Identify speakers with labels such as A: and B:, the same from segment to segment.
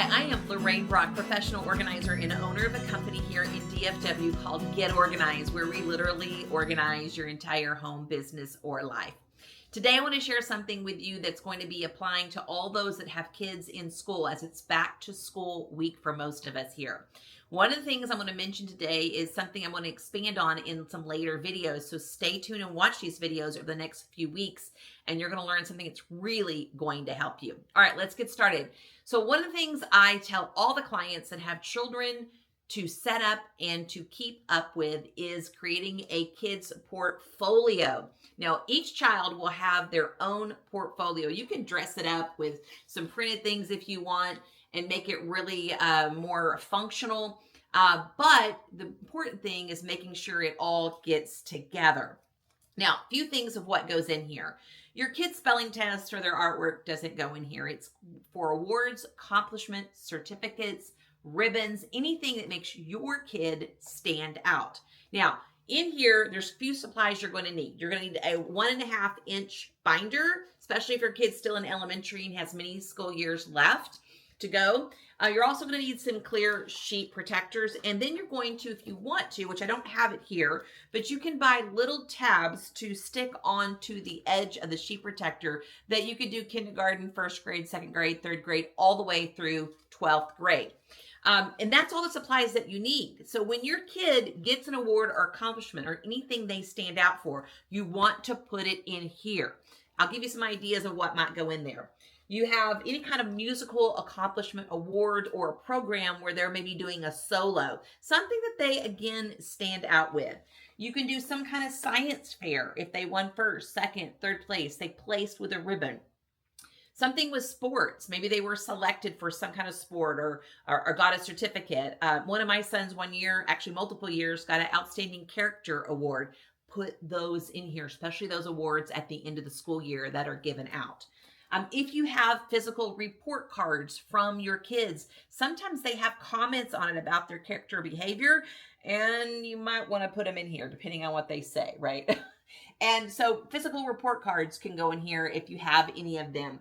A: Hi, I am Lorraine Brock, professional organizer and owner of a company here in DFW called Get Organized, where we literally organize your entire home, business, or life. Today, I want to share something with you that's going to be applying to all those that have kids in school, as it's back to school week for most of us here. One of the things I'm going to mention today is something I'm going to expand on in some later videos. So stay tuned and watch these videos over the next few weeks, and you're going to learn something that's really going to help you. All right, let's get started. So one of the things I tell all the clients that have children to set up and to keep up with is creating a kids portfolio. Now, each child will have their own portfolio. You can dress it up with some printed things if you want and make it really more functional. But the important thing is making sure it all gets together. Now, a few things of what goes in here. Your kid's spelling test or their artwork doesn't go in here. It's for awards, accomplishments, certificates, ribbons, anything that makes your kid stand out. Now, in here, there's a few supplies you're going to need. You're going to need a 1.5 inch binder, especially if your kid's still in elementary and has many school years left to go. You're also going to need some clear sheet protectors. And then you're going to, if you want to, which I don't have it here, but you can buy little tabs to stick onto the edge of the sheet protector that you could do kindergarten, first grade, second grade, third grade, all the way through 12th grade. And that's all the supplies that you need. So when your kid gets an award or accomplishment or anything they stand out for, you want to put it in here. I'll give you some ideas of what might go in there. You have any kind of musical accomplishment award or a program where they're maybe doing a solo, something that they, again, stand out with. You can do some kind of science fair if they won first, second, third place, they placed with a ribbon. Something with sports. Maybe they were selected for some kind of sport or got a certificate. One of my sons one year, actually multiple years, got an outstanding character award. Put those in here, especially those awards at the end of the school year that are given out. If you have physical report cards from your kids, sometimes they have comments on it about their character behavior, and you might want to put them in here depending on what they say, right? And so physical report cards can go in here if you have any of them.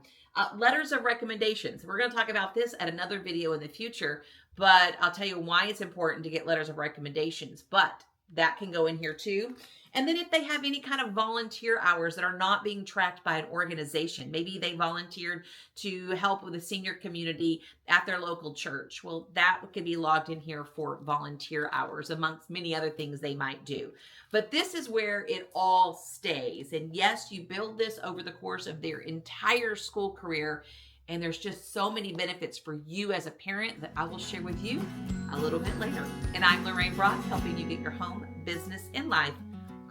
A: Letters of recommendations. We're going to talk about this at another video in the future, but I'll tell you why it's important to get letters of recommendations, but that can go in here too. And then if they have any kind of volunteer hours that are not being tracked by an organization, maybe they volunteered to help with the senior community at their local church. Well, that could be logged in here for volunteer hours amongst many other things they might do. But this is where it all stays. And yes, you build this over the course of their entire school career. And there's just so many benefits for you as a parent that I will share with you a little bit later. And I'm Lorraine Brock, helping you get your home, business, and life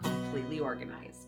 A: completely organized.